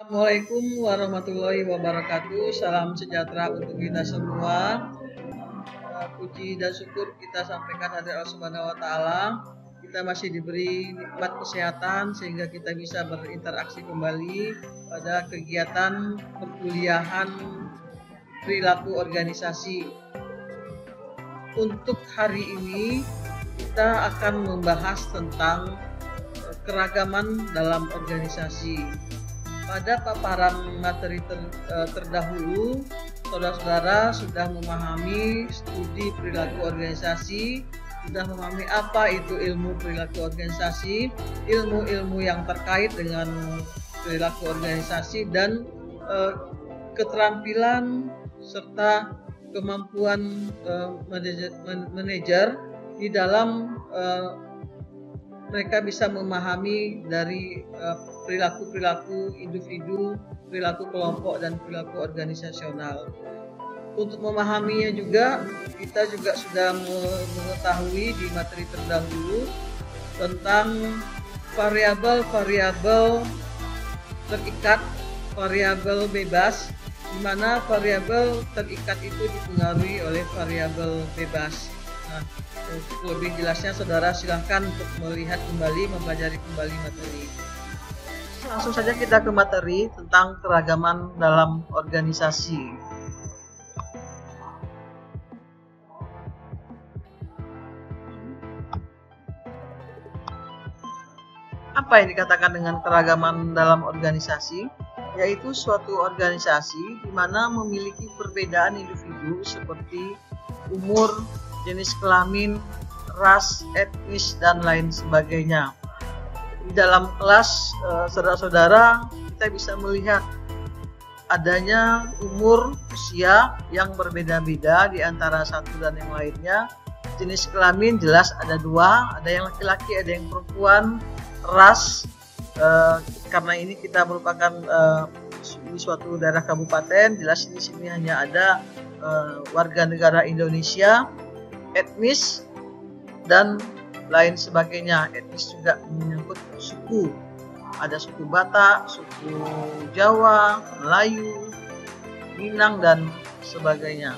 Assalamualaikum warahmatullahi wabarakatuh. Salam sejahtera untuk kita semua. Puji dan syukur kita sampaikan hadirat Allah Subhanahu wa taala. Kita masih diberi nikmat kesehatan sehingga kita bisa berinteraksi kembali pada kegiatan perkuliahan perilaku organisasi. Untuk hari ini kita akan membahas tentang keragaman dalam organisasi. Pada paparan materi terdahulu, saudara-saudara sudah memahami studi perilaku organisasi, sudah memahami apa itu ilmu perilaku organisasi, ilmu-ilmu yang terkait dengan perilaku organisasi, dan keterampilan serta kemampuan manajer di dalam mereka bisa memahami dari perilaku-perilaku individu, perilaku kelompok, dan perilaku organisasional. Untuk memahaminya juga, kita juga sudah mengetahui di materi terdahulu tentang variabel-variabel terikat, variabel bebas, di mana variabel terikat itu dipengaruhi oleh variabel bebas. Nah, untuk lebih jelasnya saudara silahkan untuk melihat kembali, mempelajari kembali materi. Langsung saja kita ke materi tentang keragaman dalam organisasi. Apa yang dikatakan dengan keragaman dalam organisasi? Yaitu suatu organisasi di mana memiliki perbedaan individu seperti umur, jenis kelamin, ras, etnis, dan lain sebagainya. Di dalam kelas, saudara-saudara, kita bisa melihat adanya umur, usia yang berbeda-beda di antara satu dan yang lainnya. Jenis kelamin jelas ada dua, ada yang laki-laki, ada yang perempuan. Ras, karena ini kita merupakan di suatu daerah kabupaten, jelas di sini hanya ada warga negara Indonesia. Etnis dan lain sebagainya. Etnis juga menyangkut suku. Ada suku Batak, suku Jawa, Melayu, Minang, dan sebagainya.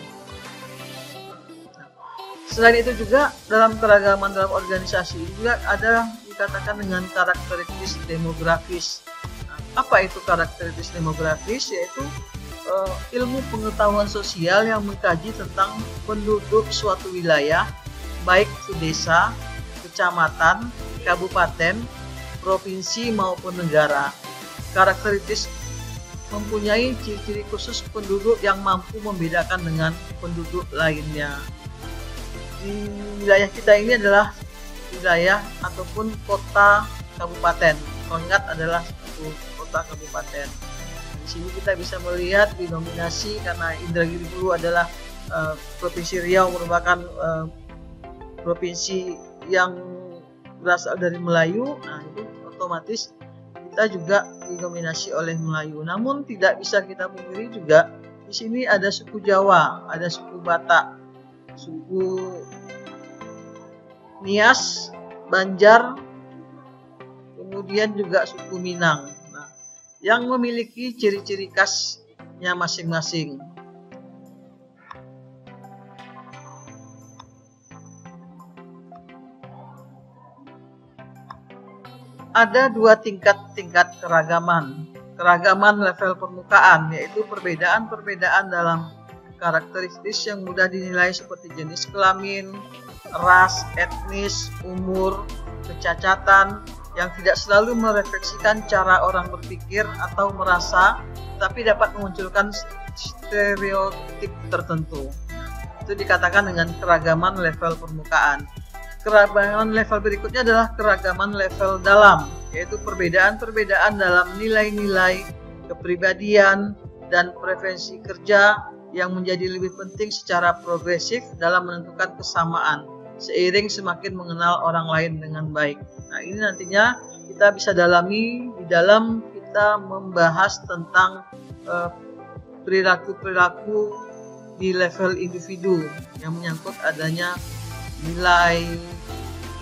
Selain itu juga dalam keragaman dalam organisasi juga ada dikatakan dengan karakteristik demografis. Apa itu karakteristik demografis? Yaitu ilmu pengetahuan sosial yang mengkaji tentang penduduk suatu wilayah, baik itu desa, kecamatan, kabupaten, provinsi maupun negara. Karakteristik mempunyai ciri-ciri khusus penduduk yang mampu membedakan dengan penduduk lainnya. Di wilayah kita ini adalah wilayah ataupun kota kabupaten. Kongat adalah satu kota kabupaten. Di sini kita bisa melihat dinominasi karena Indragiri dulu adalah Provinsi Riau merupakan provinsi yang berasal dari Melayu. Nah, itu otomatis kita juga didominasi oleh Melayu. Namun tidak bisa kita pungkiri juga di sini ada suku Jawa, ada suku Batak, suku Nias, Banjar, kemudian juga suku Minang. Nah, yang memiliki ciri-ciri khasnya masing-masing. Ada dua tingkat keragaman. Keragaman level permukaan, yaitu perbedaan-perbedaan dalam karakteristik yang mudah dinilai seperti jenis kelamin, ras, etnis, umur, kecacatan, yang tidak selalu merefleksikan cara orang berpikir atau merasa, tapi dapat memunculkan stereotip tertentu. Itu dikatakan dengan keragaman level permukaan. Keragaman level berikutnya adalah keragaman level dalam, yaitu perbedaan-perbedaan dalam nilai-nilai, kepribadian, dan preferensi kerja yang menjadi lebih penting secara progresif dalam menentukan kesamaan, seiring semakin mengenal orang lain dengan baik. Nah, ini nantinya kita bisa dalami di dalam kita membahas tentang perilaku-perilaku di level individu yang menyangkut adanya nilai,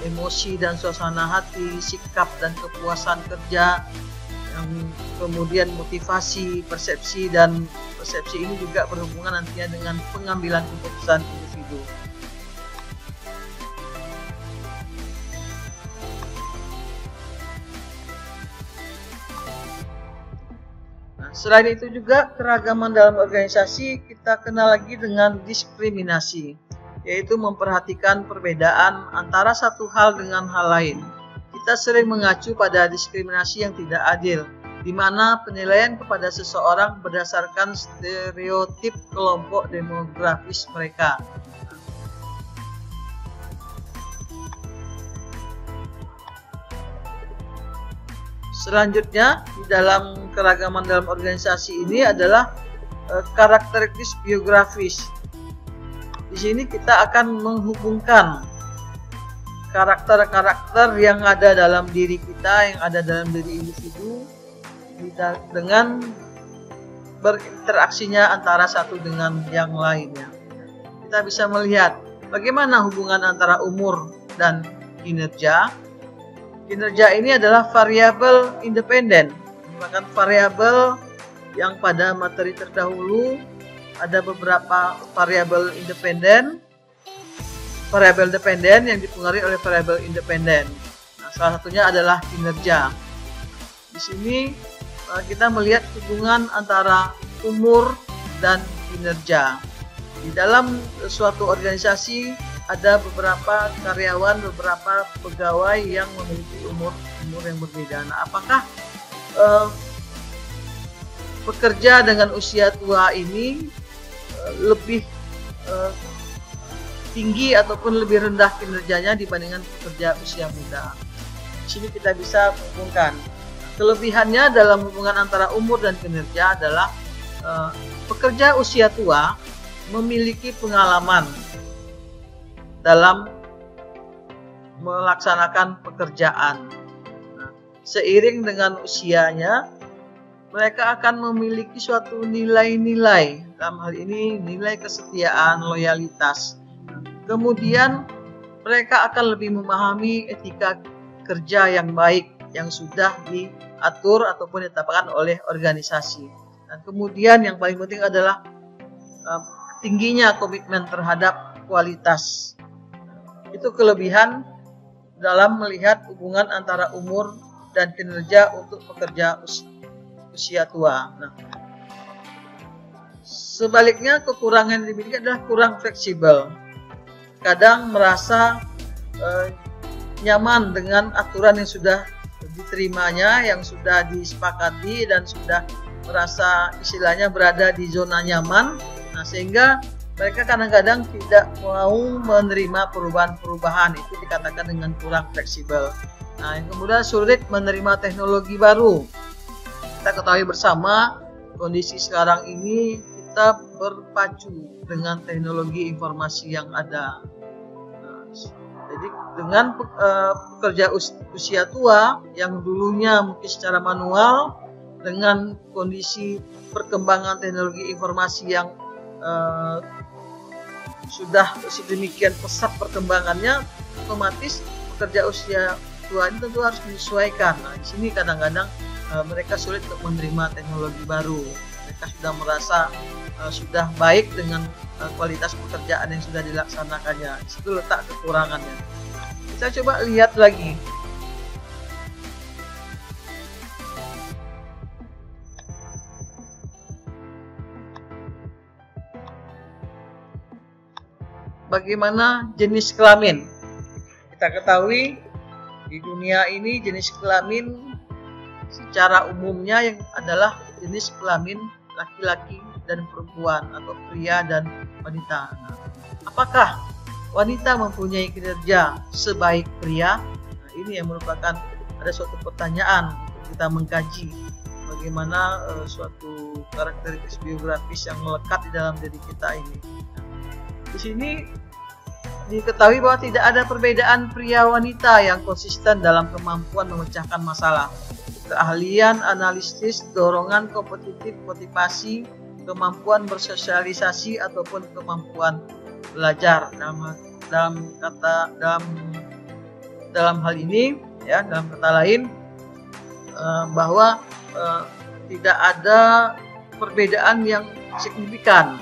emosi dan suasana hati, sikap dan kepuasan kerja, yang kemudian motivasi, persepsi, dan persepsi ini juga berhubungan nantinya dengan pengambilan keputusan individu. Selain itu juga keragaman dalam organisasi kita kenal lagi dengan diskriminasi, yaitu memperhatikan perbedaan antara satu hal dengan hal lain. Kita sering mengacu pada diskriminasi yang tidak adil, di mana penilaian kepada seseorang berdasarkan stereotip kelompok demografis mereka. Selanjutnya, di dalam keragaman dalam organisasi ini adalah karakteristik biografis. Di sini kita akan menghubungkan karakter-karakter yang ada dalam diri kita, yang ada dalam diri individu, dengan berinteraksinya antara satu dengan yang lainnya. Kita bisa melihat bagaimana hubungan antara umur dan kinerja. Kinerja ini adalah variabel independen, merupakan variabel yang pada materi terdahulu ada beberapa variabel dependen yang dipengaruhi oleh variabel independen. Nah, salah satunya adalah kinerja. Di sini kita melihat hubungan antara umur dan kinerja. Di dalam suatu organisasi ada beberapa karyawan, beberapa pegawai yang memiliki umur yang berbeda. Nah, apakah pekerja dengan usia tua ini lebih tinggi ataupun lebih rendah kinerjanya dibandingkan pekerja usia muda? Di sini kita bisa hubungkan. Kelebihannya dalam hubungan antara umur dan kinerja adalah pekerja usia tua memiliki pengalaman dalam melaksanakan pekerjaan. Nah, seiring dengan usianya, mereka akan memiliki suatu nilai-nilai, dalam hal ini nilai kesetiaan, loyalitas. Kemudian mereka akan lebih memahami etika kerja yang baik yang sudah diatur ataupun ditetapkan oleh organisasi. Dan kemudian yang paling penting adalah tingginya komitmen terhadap kualitas. Itu kelebihan dalam melihat hubungan antara umur dan kinerja untuk pekerja usia tua. Nah, sebaliknya kekurangan yang dimiliki adalah kurang fleksibel. Kadang merasa nyaman dengan aturan yang sudah diterimanya, yang sudah disepakati dan sudah merasa istilahnya berada di zona nyaman. Nah, sehingga mereka kadang-kadang tidak mau menerima perubahan-perubahan, itu dikatakan dengan kurang fleksibel. Nah, yang kemudian sulit menerima teknologi baru. Kita ketahui bersama kondisi sekarang ini kita berpacu dengan teknologi informasi yang ada. Nah, jadi dengan pekerja usia tua yang dulunya mungkin secara manual, dengan kondisi perkembangan teknologi informasi yang sudah sedemikian pesat perkembangannya, otomatis pekerja usia tua ini tentu harus menyesuaikan. Nah, di sini kadang-kadang mereka sulit untuk menerima teknologi baru. Mereka sudah merasa sudah baik dengan kualitas pekerjaan yang sudah dilaksanakannya. Di situ letak kekurangannya. Kita coba lihat lagi. Bagaimana jenis kelamin? Kita ketahui di dunia ini jenis kelamin secara umumnya yang adalah jenis kelamin laki-laki dan perempuan atau pria dan wanita. Nah, apakah wanita mempunyai kinerja sebaik pria? Nah, ini yang merupakan ada suatu pertanyaan untuk kita mengkaji bagaimana suatu karakteristik biografis yang melekat di dalam diri kita ini. Di sini diketahui bahwa tidak ada perbedaan pria wanita yang konsisten dalam kemampuan memecahkan masalah, keahlian analisis, dorongan kompetitif, motivasi, kemampuan bersosialisasi ataupun kemampuan belajar. Dalam hal ini, ya, dalam kata lain, bahwa tidak ada perbedaan yang signifikan.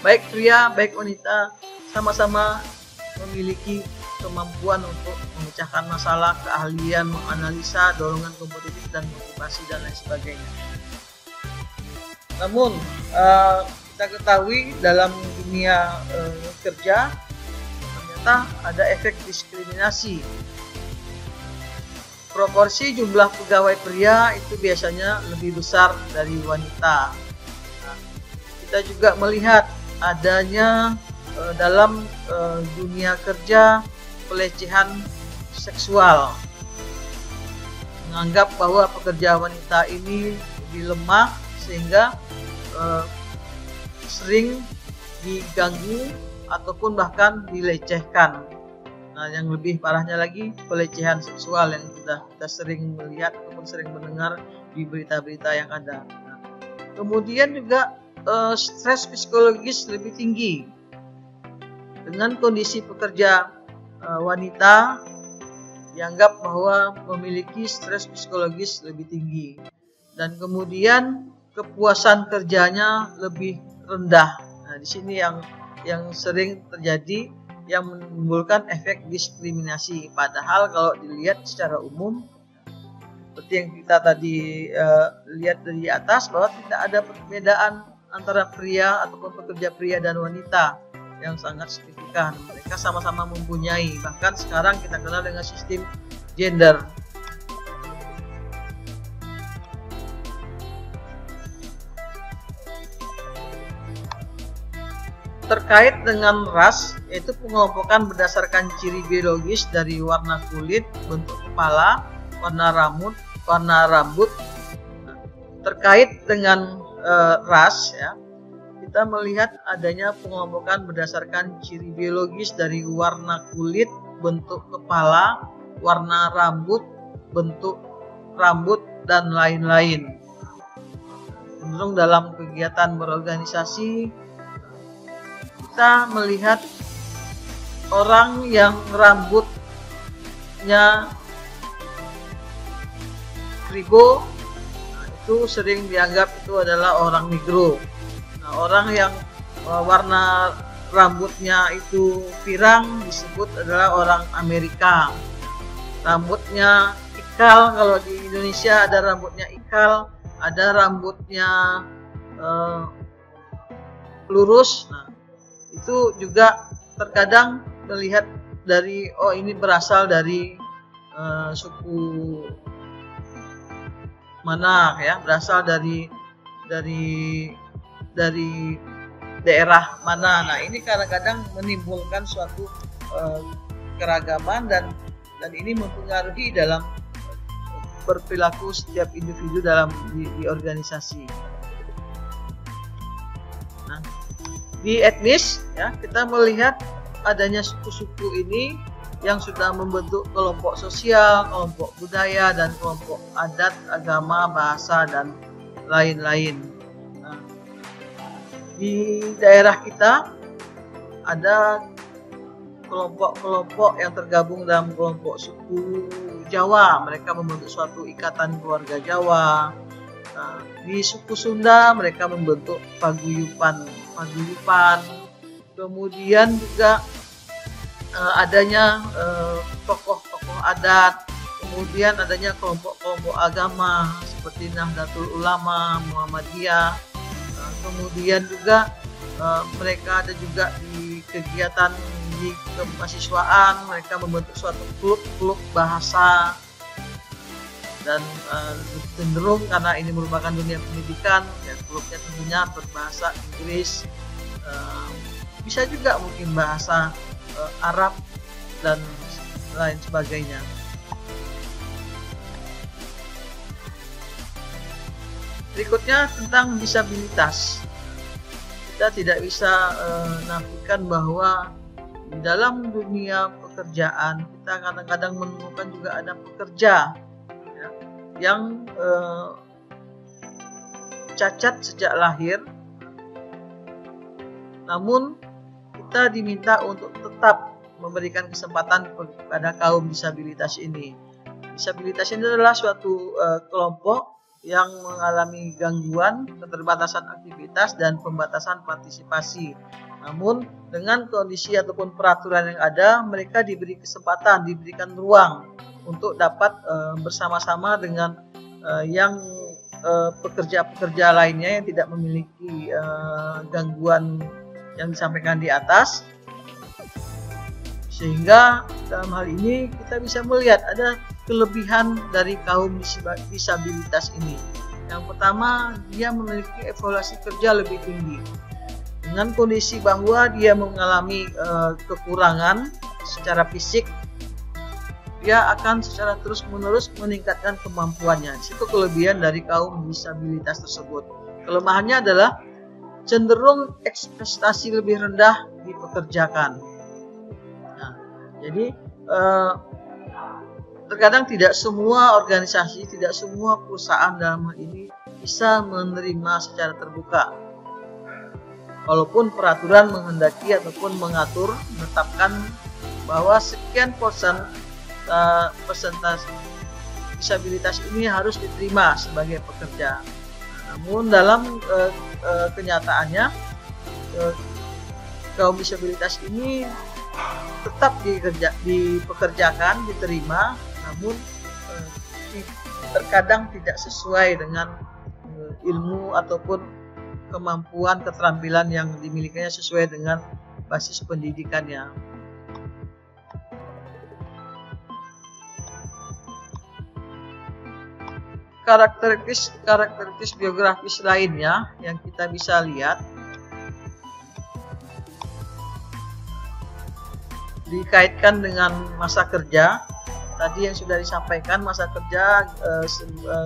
Baik pria, baik wanita sama-sama memiliki kemampuan untuk memecahkan masalah, keahlian menganalisa, dorongan kompetitif dan motivasi dan lain sebagainya. Namun kita ketahui dalam dunia kerja ternyata ada efek diskriminasi. Proporsi jumlah pegawai pria itu biasanya lebih besar dari wanita. Nah, kita juga melihat adanya dalam dunia kerja pelecehan seksual, menganggap bahwa pekerja wanita ini lebih lemah sehingga sering diganggu ataupun bahkan dilecehkan. Nah, yang lebih parahnya lagi pelecehan seksual yang kita sering melihat ataupun sering mendengar di berita-berita yang ada. Nah, kemudian juga stres psikologis lebih tinggi. Dengan kondisi pekerja wanita dianggap bahwa memiliki stres psikologis lebih tinggi, dan kemudian kepuasan kerjanya lebih rendah. Nah, di sini yang sering terjadi yang menimbulkan efek diskriminasi. Padahal kalau dilihat secara umum seperti yang kita tadi lihat dari atas bahwa tidak ada perbedaan antara pria ataupun pekerja pria dan wanita yang sangat signifikan. Mereka sama-sama mempunyai, bahkan sekarang kita kenal dengan sistem gender. Terkait dengan ras, yaitu pengelompokan berdasarkan ciri biologis dari warna kulit, bentuk kepala, warna rambut. Terkait dengan ras, ya, kita melihat adanya pengelompokan berdasarkan ciri biologis dari warna kulit, bentuk kepala, warna rambut, bentuk rambut, dan lain-lain. Cenderung dalam kegiatan berorganisasi, kita melihat orang yang rambutnya kribo, itu sering dianggap itu adalah orang negro. Nah, orang yang warna rambutnya itu pirang disebut adalah orang Amerika. Rambutnya ikal, kalau di Indonesia ada rambutnya ikal, ada rambutnya lurus. Nah, itu juga terkadang terlihat dari ini berasal dari suku mana, ya, berasal dari daerah mana. Nah, ini kadang-kadang menimbulkan suatu keragaman dan ini mempengaruhi dalam berperilaku setiap individu dalam di organisasi. Nah, di etnis, ya, kita melihat adanya suku-suku ini yang sudah membentuk kelompok sosial, kelompok budaya, dan kelompok adat, agama, bahasa, dan lain-lain. Nah, di daerah kita ada kelompok-kelompok yang tergabung dalam kelompok suku Jawa. Mereka membentuk suatu ikatan keluarga Jawa. Nah, di suku Sunda mereka membentuk paguyuban. Kemudian juga adanya tokoh-tokoh adat, kemudian adanya kelompok-kelompok agama seperti Nahdlatul Ulama, Muhammadiyah. Kemudian juga mereka ada juga di kegiatan di kemahasiswaan, mereka membentuk suatu klub bahasa, dan cenderung karena ini merupakan dunia pendidikan, ya, klubnya tentunya berbahasa Inggris, bisa juga mungkin bahasa Arab dan lain sebagainya. Berikutnya tentang disabilitas. Kita tidak bisa nafikan bahwa di dalam dunia pekerjaan kita kadang-kadang menemukan juga ada pekerja, ya, yang cacat sejak lahir, namun kita diminta untuk tetap memberikan kesempatan kepada kaum disabilitas ini. Disabilitas ini adalah suatu kelompok yang mengalami gangguan, keterbatasan aktivitas, dan pembatasan partisipasi. Namun dengan kondisi ataupun peraturan yang ada, mereka diberi kesempatan, diberikan ruang untuk dapat bersama-sama dengan yang pekerja-pekerja lainnya yang tidak memiliki gangguan yang disampaikan di atas. Sehingga dalam hal ini kita bisa melihat ada kelebihan dari kaum disabilitas ini. Yang pertama, dia memiliki evaluasi kerja lebih tinggi. Dengan kondisi bahwa dia mengalami kekurangan secara fisik, dia akan secara terus-menerus meningkatkan kemampuannya. Itu kelebihan dari kaum disabilitas tersebut. Kelemahannya adalah cenderung ekspektasi lebih rendah dipekerjakan. Jadi terkadang tidak semua organisasi, tidak semua perusahaan dalam hal ini bisa menerima secara terbuka. Walaupun peraturan menghendaki ataupun mengatur, menetapkan bahwa sekian persentase disabilitas ini harus diterima sebagai pekerja. Namun dalam kenyataannya kaum disabilitas ini tetap dipekerjakan, diterima, namun terkadang tidak sesuai dengan ilmu ataupun kemampuan, keterampilan yang dimilikinya sesuai dengan basis pendidikannya. Karakteristik biografis lainnya yang kita bisa lihat dikaitkan dengan masa kerja. Tadi yang sudah disampaikan, masa kerja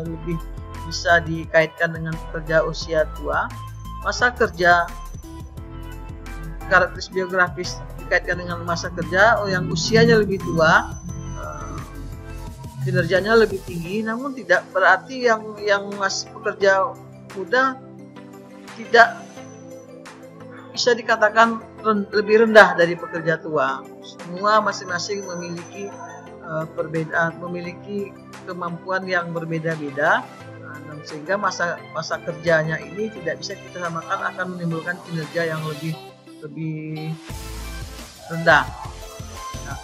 lebih bisa dikaitkan dengan pekerja usia tua. Masa kerja, karakteristik biografis dikaitkan dengan masa kerja yang usianya lebih tua, kinerjanya lebih tinggi, namun tidak berarti yang masih pekerja muda tidak bisa dikatakan lebih rendah dari pekerja tua. Semua masing-masing memiliki perbedaan, memiliki kemampuan yang berbeda-beda, sehingga masa kerjanya ini tidak bisa kita samakan, akan menimbulkan kinerja yang lebih rendah. Nah,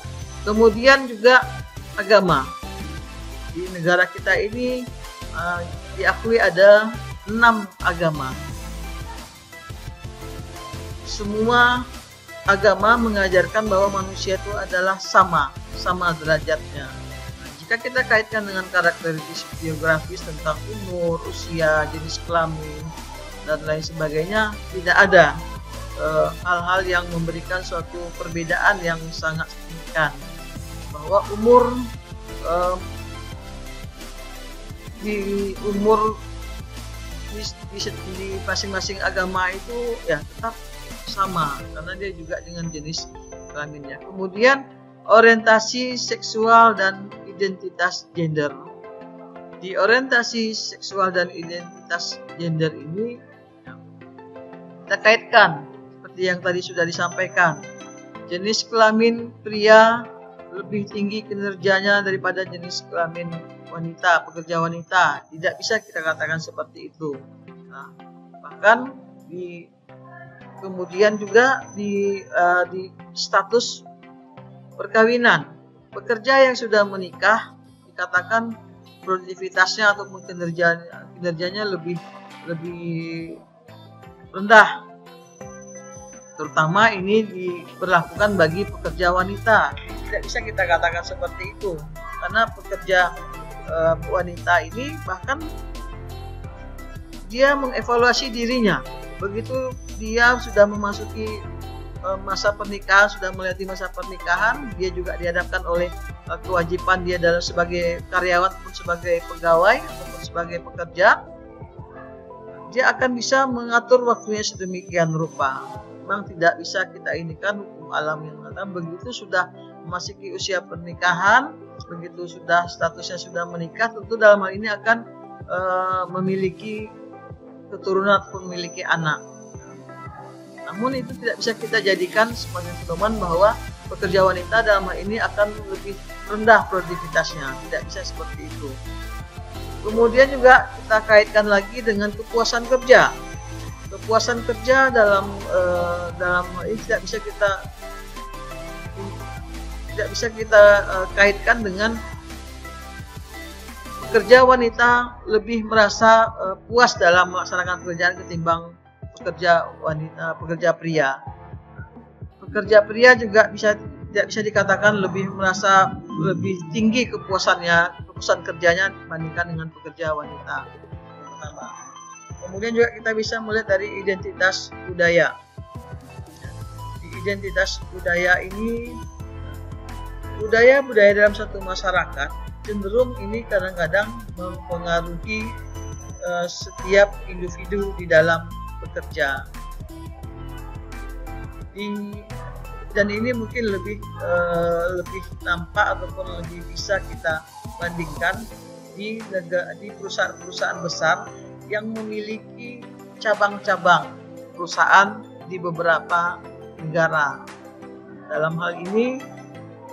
kemudian juga agama. Di negara kita ini diakui ada 6 agama. Semua agama mengajarkan bahwa manusia itu adalah sama derajatnya. Nah, jika kita kaitkan dengan karakteristik biografis tentang umur, usia, jenis kelamin, dan lain sebagainya, tidak ada hal-hal yang memberikan suatu perbedaan yang sangat signifikan. Bahwa umur di masing-masing agama itu ya tetap sama, karena dia juga dengan jenis kelaminnya. Kemudian orientasi seksual dan identitas gender. Di orientasi seksual dan identitas gender ini kita kaitkan seperti yang tadi sudah disampaikan. Jenis kelamin pria lebih tinggi kinerjanya daripada jenis kelamin wanita, pekerja wanita. Tidak bisa kita katakan seperti itu. Nah, bahkan kemudian juga di status perkawinan, pekerja yang sudah menikah dikatakan produktivitasnya ataupun kinerjanya lebih rendah. Terutama ini diberlakukan bagi pekerja wanita. Tidak bisa kita katakan seperti itu, karena pekerja wanita ini bahkan dia mengevaluasi dirinya. Begitu dia sudah memasuki masa pernikahan, sudah melewati masa pernikahan, dia juga dihadapkan oleh kewajiban dia dalam sebagai karyawan ataupun sebagai pegawai ataupun sebagai pekerja. Dia akan bisa mengatur waktunya sedemikian rupa. Memang tidak bisa kita inikan hukum alam yang mengatakan begitu sudah memasuki usia pernikahan, begitu sudah statusnya sudah menikah, tentu dalam hal ini akan memiliki keturunan ataupun memiliki anak. Namun itu tidak bisa kita jadikan sebagai pedoman bahwa pekerja wanita dalam hal ini akan lebih rendah produktivitasnya. Tidak bisa seperti itu. Kemudian juga kita kaitkan lagi dengan kepuasan kerja. Kepuasan kerja dalam hal ini tidak bisa kita kaitkan dengan pekerja wanita lebih merasa puas dalam melaksanakan pekerjaan ketimbang pekerja pria. Pekerja pria juga tidak bisa dikatakan merasa lebih tinggi kepuasan kerjanya dibandingkan dengan pekerja wanita. Yang pertama. Kemudian juga kita bisa melihat dari identitas budaya. Di identitas budaya ini, budaya dalam satu masyarakat cenderung ini kadang-kadang mempengaruhi setiap individu di dalam bekerja. Dan ini mungkin lebih nampak ataupun lebih bisa kita bandingkan di perusahaan-perusahaan besar yang memiliki cabang-cabang perusahaan di beberapa negara. Dalam hal ini,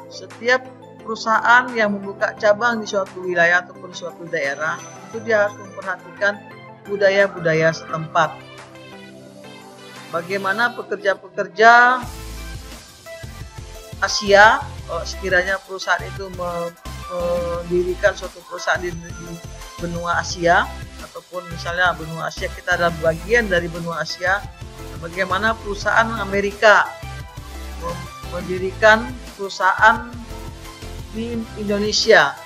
setiap perusahaan yang membuka cabang di suatu wilayah ataupun suatu daerah itu dia harus memperhatikan budaya-budaya setempat. Bagaimana pekerja-pekerja Asia, sekiranya perusahaan itu mendirikan suatu perusahaan di benua Asia, ataupun misalnya benua Asia kita adalah bagian dari benua Asia, bagaimana perusahaan Amerika mendirikan perusahaan di Indonesia.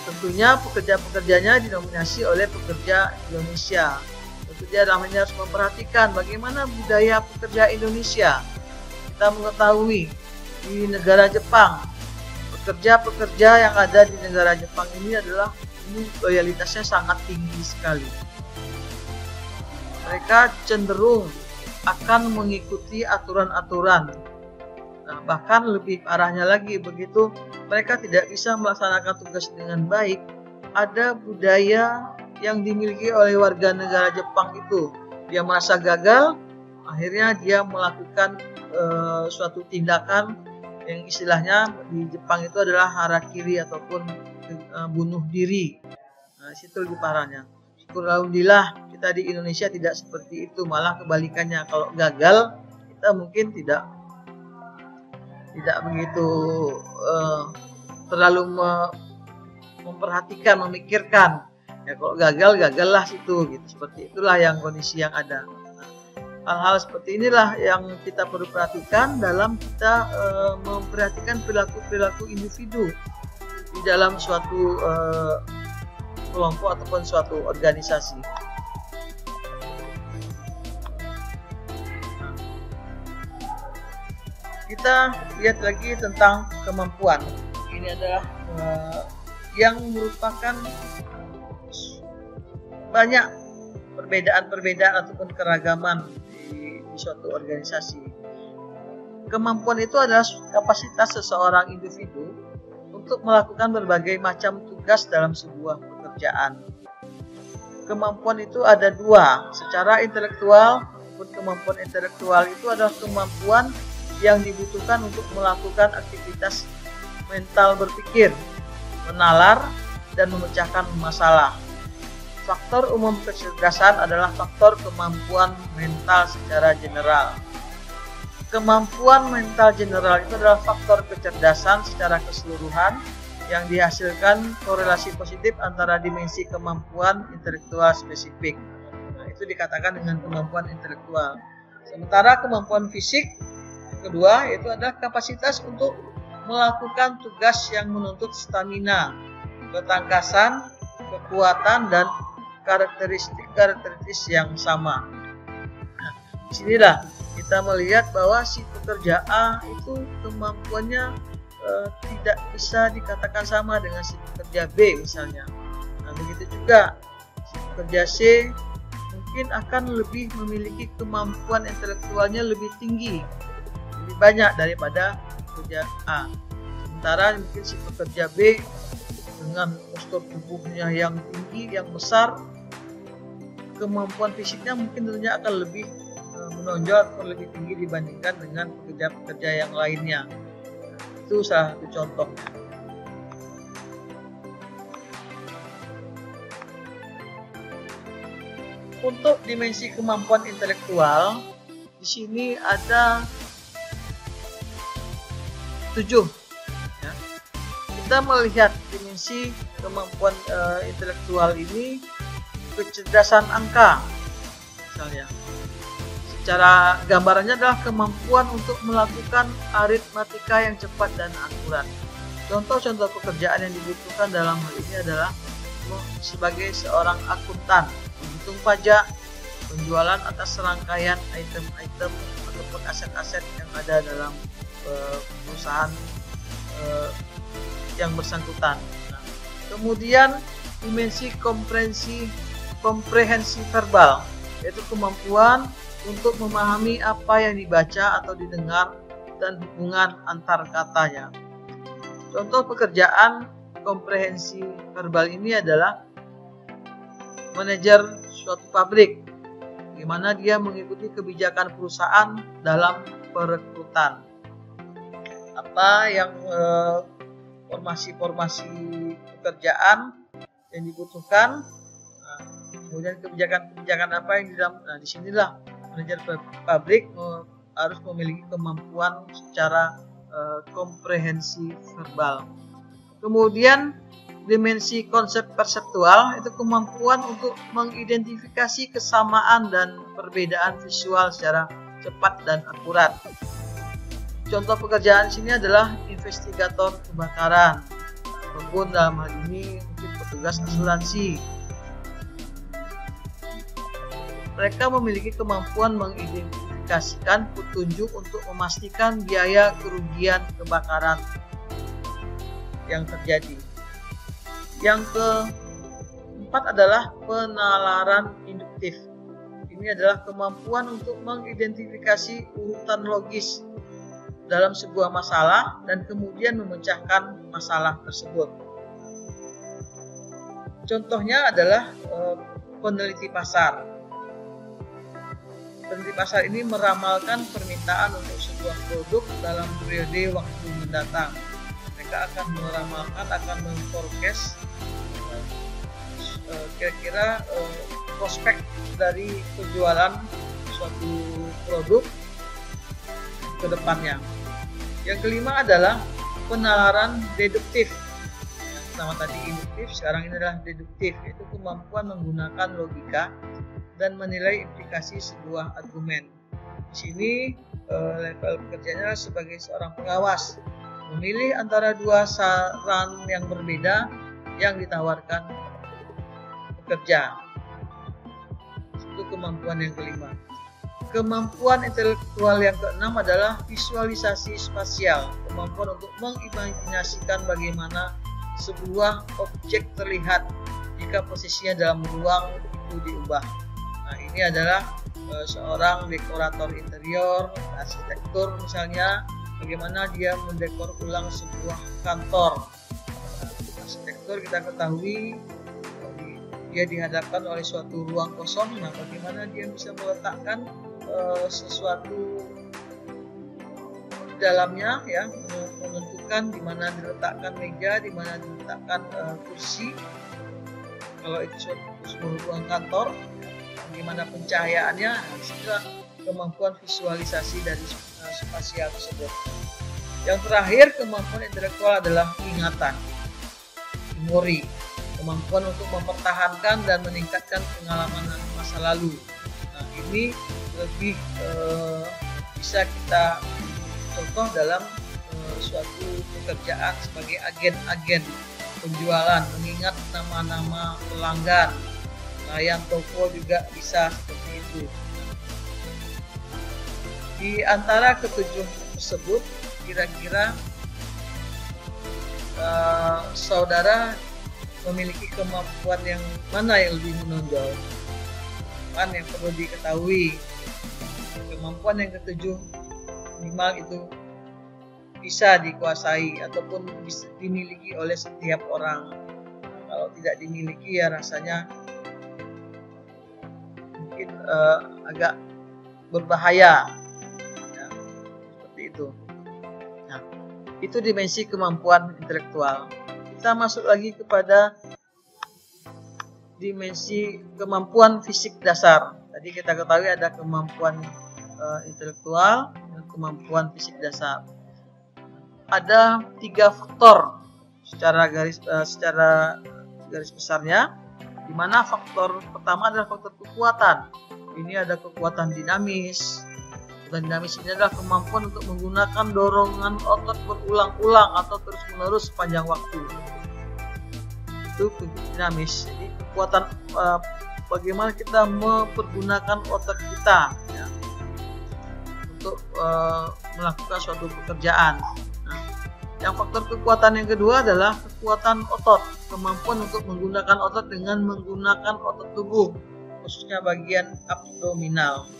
Tentunya pekerja-pekerjanya dinominasi oleh pekerja Indonesia. Tentunya dalam ini harus memperhatikan bagaimana budaya pekerja Indonesia. Kita mengetahui di negara Jepang, pekerja-pekerja yang ada di negara Jepang ini loyalitasnya sangat tinggi sekali. Mereka cenderung akan mengikuti aturan-aturan. Nah, bahkan lebih parahnya lagi, begitu mereka tidak bisa melaksanakan tugas dengan baik, ada budaya yang dimiliki oleh warga negara Jepang itu. Dia merasa gagal, akhirnya dia melakukan suatu tindakan yang istilahnya di Jepang itu adalah harakiri ataupun bunuh diri. Nah, situ lebih parahnya. Alhamdulillah kita di Indonesia tidak seperti itu, malah kebalikannya. Kalau gagal kita mungkin tidak begitu terlalu memikirkan. Ya kalau gagallah situ gitu. Seperti itulah yang kondisi yang ada. Hal-hal seperti inilah yang kita perlu perhatikan dalam kita memperhatikan perilaku individu di dalam suatu kelompok ataupun suatu organisasi. Kita lihat lagi tentang kemampuan. Ini adalah yang merupakan banyak perbedaan ataupun keragaman di suatu organisasi. Kemampuan itu adalah kapasitas seseorang individu untuk melakukan berbagai macam tugas dalam sebuah pekerjaan. Kemampuan itu ada dua, secara intelektual maupun kemampuan intelektual itu adalah kemampuan yang dibutuhkan untuk melakukan aktivitas mental berpikir, menalar, dan memecahkan masalah. Faktor umum kecerdasan adalah faktor kemampuan mental secara general. Kemampuan mental general itu adalah faktor kecerdasan secara keseluruhan yang dihasilkan korelasi positif antara dimensi kemampuan intelektual spesifik. Nah, itu dikatakan dengan kemampuan intelektual. Sementara kemampuan fisik kedua itu adalah kapasitas untuk melakukan tugas yang menuntut stamina, ketangkasan, kekuatan, dan karakteristik yang sama. Nah, disinilah kita melihat bahwa si pekerja A itu kemampuannya tidak bisa dikatakan sama dengan si pekerja B misalnya. Nah, begitu juga si pekerja C mungkin akan lebih memiliki kemampuan intelektualnya lebih tinggi, lebih banyak daripada pekerja A. Sementara mungkin si pekerja B dengan postur tubuhnya yang tinggi, yang besar, kemampuan fisiknya mungkin tentunya akan lebih menonjol atau lebih tinggi dibandingkan dengan pekerja-pekerja yang lainnya. Itu salah satu contohnya. Untuk dimensi kemampuan intelektual, di sini ada 7. Ya. Kita melihat dimensi kemampuan intelektual ini, kecerdasan angka, misalnya. Secara gambarannya adalah kemampuan untuk melakukan aritmatika yang cepat dan akurat. Contoh-contoh pekerjaan yang dibutuhkan dalam hal ini adalah sebagai seorang akuntan, menghitung pajak, penjualan atas serangkaian item-item ataupun aset-aset yang ada dalam perusahaan yang bersangkutan. Nah, kemudian dimensi komprehensi verbal, yaitu kemampuan untuk memahami apa yang dibaca atau didengar dan hubungan antar katanya. Contoh pekerjaan komprehensi verbal ini adalah manajer suatu pabrik, di mana dia mengikuti kebijakan perusahaan dalam perekrutan. Apa yang formasi-formasi pekerjaan yang dibutuhkan, kemudian kebijakan-kebijakan apa yang di dalam. Nah, disinilah manajer pabrik harus memiliki kemampuan secara komprehensi verbal. Kemudian dimensi konsep perseptual, itu kemampuan untuk mengidentifikasi kesamaan dan perbedaan visual secara cepat dan akurat. Contoh pekerjaan di sini adalah investigator kebakaran, ataupun dalam hal ini mungkin petugas asuransi. Mereka memiliki kemampuan mengidentifikasikan petunjuk untuk memastikan biaya kerugian kebakaran yang terjadi. Yang keempat adalah penalaran induktif. Ini adalah kemampuan untuk mengidentifikasi urutan logis dalam sebuah masalah dan kemudian memecahkan masalah tersebut. Contohnya adalah peneliti pasar. Peneliti pasar ini meramalkan permintaan untuk sebuah produk dalam periode waktu mendatang. Mereka akan meramalkan, akan memforecast kira-kira prospek dari penjualan suatu produk ke depannya. Yang kelima adalah penalaran deduktif. Yang pertama tadi induktif, sekarang ini adalah deduktif, yaitu kemampuan menggunakan logika dan menilai implikasi sebuah argumen. Di sini level pekerjaannya sebagai seorang pengawas, memilih antara dua saran yang berbeda yang ditawarkan pekerja. Itu kemampuan yang kelima. Kemampuan intelektual yang keenam adalah visualisasi spasial, kemampuan untuk mengimajinasikan bagaimana sebuah objek terlihat jika posisinya dalam ruang itu diubah. Nah, ini adalah seorang dekorator interior, arsitektur misalnya, bagaimana dia mendekor ulang sebuah kantor. Arsitektur kita ketahui dia dihadapkan oleh suatu ruang kosong, nah bagaimana dia bisa meletakkan sesuatu di dalamnya, ya, menentukan di mana diletakkan meja, di mana diletakkan kursi. Kalau itu sebuah ruang kantor, bagaimana pencahayaannya, disinilah kemampuan visualisasi dari spasial tersebut. Yang terakhir, kemampuan intelektual adalah ingatan, memori, kemampuan untuk mempertahankan dan meningkatkan pengalaman masa lalu. Nah, ini lebih bisa kita contoh dalam suatu pekerjaan sebagai agen-agen penjualan, mengingat nama-nama pelanggan, pelayan toko juga bisa seperti itu. Di antara ketujuh tersebut, kira-kira saudara memiliki kemampuan yang mana yang lebih menonjol? Yang perlu diketahui, kemampuan yang ketujuh minimal itu bisa dikuasai ataupun bisa dimiliki oleh setiap orang. Kalau tidak dimiliki, ya rasanya mungkin agak berbahaya, ya, seperti itu. Nah, itu dimensi kemampuan intelektual. Kita masuk lagi kepada dimensi kemampuan fisik dasar. Tadi kita ketahui ada kemampuan intelektual dan kemampuan fisik dasar. Ada 3 faktor secara garis besarnya, di mana faktor pertama adalah faktor kekuatan. Ini ada kekuatan dinamis. Kekuatan dinamis ini adalah kemampuan untuk menggunakan dorongan otot berulang-ulang atau terus-menerus sepanjang waktu. Itu dinamis. Jadi kekuatan bagaimana kita mempergunakan otot kita ya, untuk melakukan suatu pekerjaan. Nah, yang faktor kekuatan yang kedua adalah kekuatan otot, kemampuan untuk menggunakan otot dengan menggunakan otot tubuh, khususnya bagian abdominal.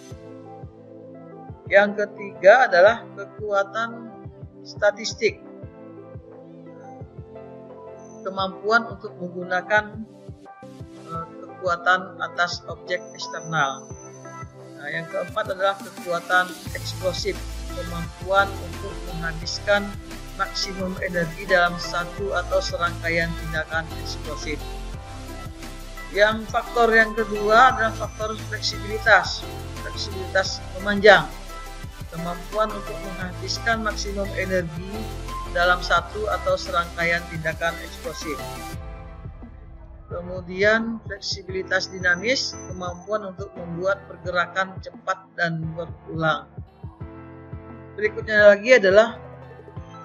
Yang ketiga adalah kekuatan statistik, kemampuan untuk menggunakan kekuatan atas objek eksternal. Nah, yang keempat adalah kekuatan eksplosif, kemampuan untuk menghabiskan maksimum energi dalam satu atau serangkaian tindakan eksplosif. Yang faktor yang kedua adalah faktor fleksibilitas memanjang, kemampuan untuk menghabiskan maksimum energi dalam satu atau serangkaian tindakan eksplosif. Kemudian fleksibilitas dinamis, kemampuan untuk membuat pergerakan cepat dan berulang. Berikutnya lagi adalah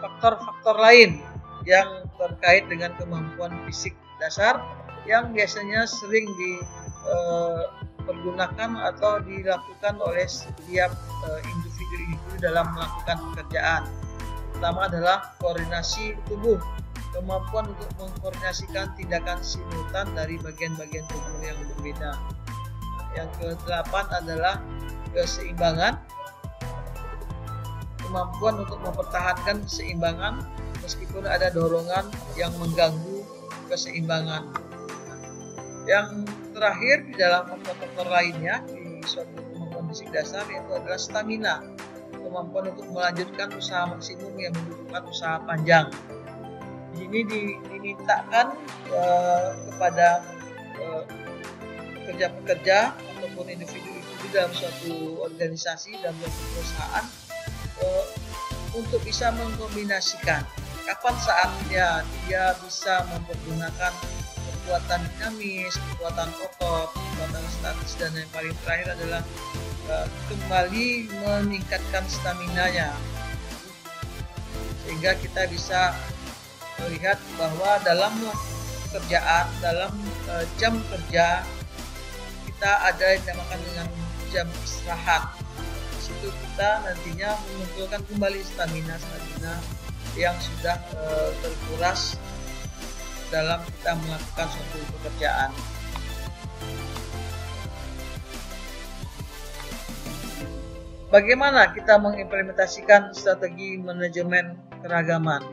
faktor-faktor lain yang terkait dengan kemampuan fisik dasar yang biasanya sering dipergunakan atau dilakukan oleh setiap individu dalam melakukan pekerjaan. Pertama adalah koordinasi tubuh, kemampuan untuk mengkoordinasikan tindakan simultan dari bagian-bagian tubuh yang berbeda. Yang ke-8 adalah keseimbangan, kemampuan untuk mempertahankan keseimbangan meskipun ada dorongan yang mengganggu keseimbangan. Yang terakhir di dalam faktor-faktor lainnya di suatu kemampuan fisik dasar yaitu adalah stamina, kemampuan untuk melanjutkan usaha maksimum yang membutuhkan usaha panjang. Di sini dimintakan kepada pekerja-pekerja ataupun individu-individu dalam suatu organisasi dan suatu perusahaan untuk bisa mengkombinasikan kapan saatnya dia bisa mempergunakan kekuatan dinamis, kekuatan otot, kekuatan statis, dan yang paling terakhir adalah kembali meningkatkan stamina-nya, sehingga kita bisa melihat bahwa dalam pekerjaan, dalam jam kerja kita ada yang dinamakan dengan jam istirahat. Di situ kita nantinya mengumpulkan kembali stamina yang sudah terkuras dalam kita melakukan suatu pekerjaan. Bagaimana kita mengimplementasikan strategi manajemen keragaman?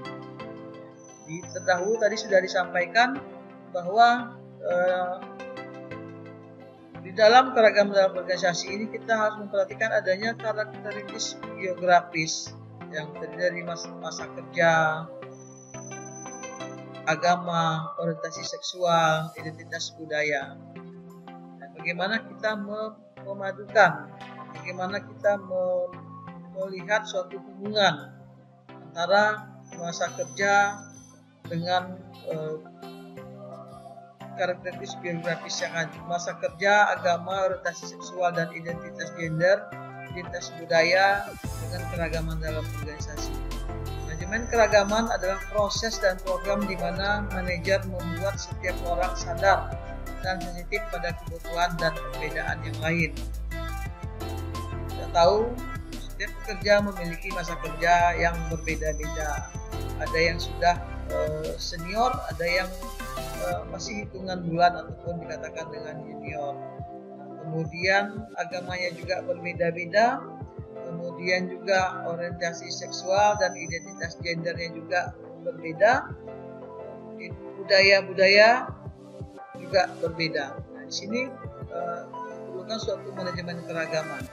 Terdahulu tadi sudah disampaikan bahwa di dalam keragaman dalam organisasi ini kita harus memperhatikan adanya karakteristik geografis yang terdiri dari masa kerja, agama, orientasi seksual, identitas budaya. Dan bagaimana kita memadukan, bagaimana kita melihat suatu hubungan antara masa kerja dengan karakteristik geografis yang ada. Masa kerja, agama, orientasi seksual, dan identitas gender, identitas budaya dengan keragaman dalam organisasi. Manajemen keragaman adalah proses dan program di mana manajer membuat setiap orang sadar dan sensitif pada kebutuhan dan perbedaan yang lain. Kita tahu setiap pekerja memiliki masa kerja yang berbeda-beda. Ada yang sudah senior, ada yang masih hitungan bulan ataupun dikatakan dengan junior. Kemudian agamanya juga berbeda-beda. Kemudian juga orientasi seksual dan identitas gendernya juga berbeda. Budaya-budaya juga berbeda. Nah, di sini diperlukan suatu manajemen keragaman.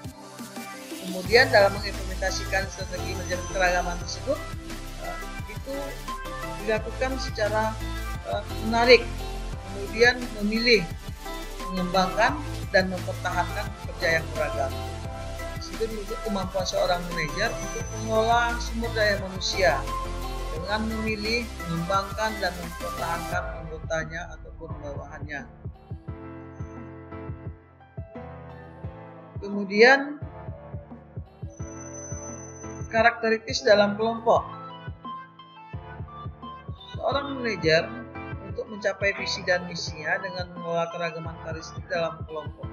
Kemudian dalam mengimplementasikan strategi manajemen keragaman tersebut, itu dilakukan secara menarik, kemudian memilih mengembangkan dan mempertahankan pekerja yang beragam. Itu untuk kemampuan seorang manajer untuk mengelola sumber daya manusia dengan memilih, mengembangkan, dan mempertahankan anggotanya ataupun bawahannya. Kemudian, karakteristik dalam kelompok. Seorang manajer untuk mencapai visi dan misinya dengan mengelola keragaman karakteristik dalam kelompok.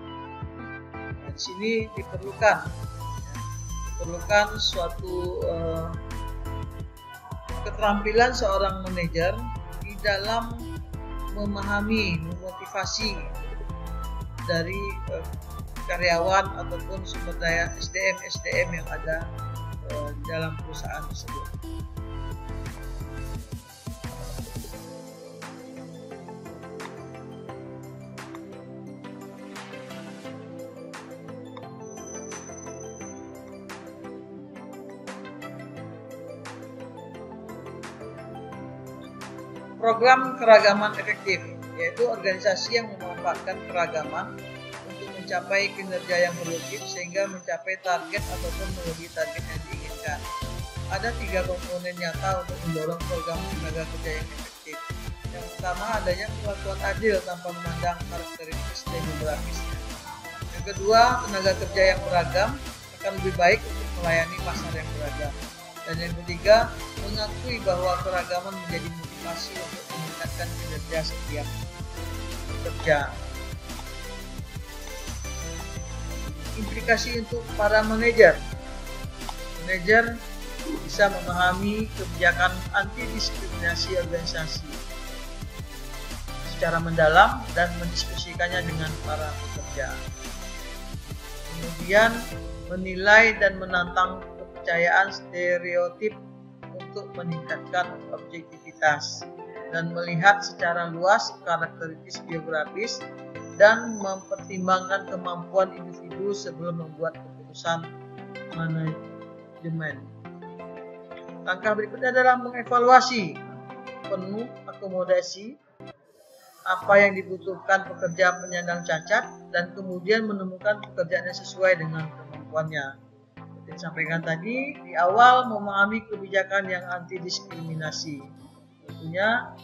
Di sini diperlukan suatu keterampilan seorang manajer di dalam memahami, memotivasi dari karyawan ataupun sumber daya SDM yang ada di dalam perusahaan tersebut. Program keragaman efektif, yaitu organisasi yang memanfaatkan keragaman untuk mencapai kinerja yang produktif sehingga mencapai target ataupun melebihi target yang diinginkan. Ada 3 komponen nyata untuk mendorong program tenaga kerja yang efektif. Yang pertama, adanya perlakuan adil tanpa memandang karakteristik demografisnya. Yang kedua, tenaga kerja yang beragam akan lebih baik untuk melayani pasar yang beragam. Dan yang ketiga, mengakui bahwa keragaman menjadi motivasi untuk meningkatkan kinerja setiap pekerja. Implikasi untuk para manajer. Manajer bisa memahami kebijakan anti diskriminasi organisasi secara mendalam dan mendiskusikannya dengan para pekerja. Kemudian menilai dan menantang kepercayaan stereotip untuk meningkatkan objektivitas dan melihat secara luas karakteristik biografis dan mempertimbangkan kemampuan individu sebelum membuat keputusan manajemen. Langkah berikutnya adalah mengevaluasi penuh akomodasi apa yang dibutuhkan pekerja penyandang cacat dan kemudian menemukan pekerjaan yang sesuai dengan kemampuannya. Seperti disampaikan tadi, di awal memahami kebijakan yang anti diskriminasi. Tentunya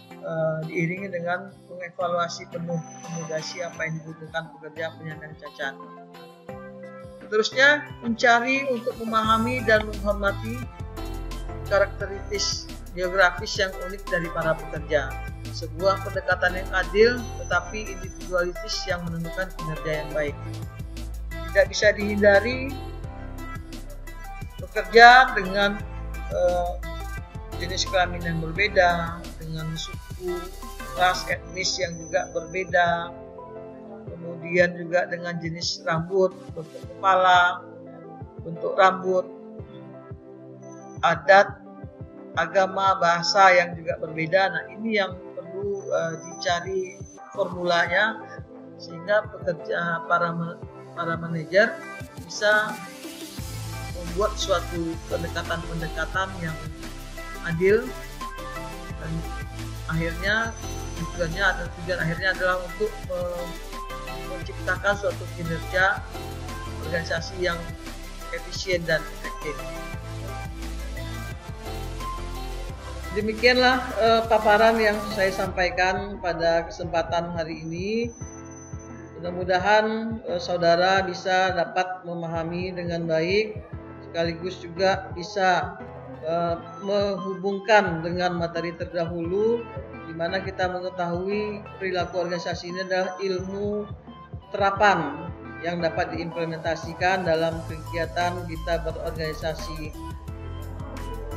diiringi dengan mengevaluasi penuh akomodasi apa yang dibutuhkan pekerja penyandang cacat. Seterusnya, mencari untuk memahami dan menghormati karakteristik geografis yang unik dari para pekerja. Sebuah pendekatan yang adil tetapi individualistis yang menentukan kinerja yang baik. Tidak bisa dihindari bekerja dengan jenis kelamin yang berbeda, dengan suku, ras, etnis yang juga berbeda, kemudian juga dengan jenis rambut, bentuk kepala, bentuk rambut, adat, agama, bahasa yang juga berbeda. Nah, ini yang perlu dicari formulanya sehingga pekerja para manajer bisa membuat suatu pendekatan yang adil dan akhirnya tujuan akhirnya adalah untuk menciptakan suatu kinerja organisasi yang efisien dan efektif. Demikianlah paparan yang saya sampaikan pada kesempatan hari ini. Mudah-mudahan saudara bisa dapat memahami dengan baik, sekaligus juga bisa menghubungkan dengan materi terdahulu, di mana kita mengetahui perilaku organisasi ini adalah ilmu terapan yang dapat diimplementasikan dalam kegiatan kita berorganisasi.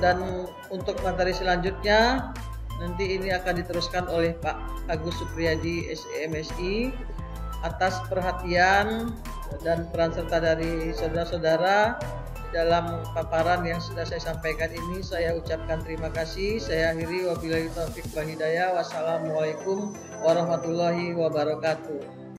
Dan untuk materi selanjutnya nanti ini akan diteruskan oleh Pak Agus Supriyadi SEMSI. Atas perhatian dan peran serta dari saudara-saudara dalam paparan yang sudah saya sampaikan ini, saya ucapkan terima kasih. Saya akhiri, wabillahi taufiq wal hidayah. Wassalamualaikum warahmatullahi wabarakatuh.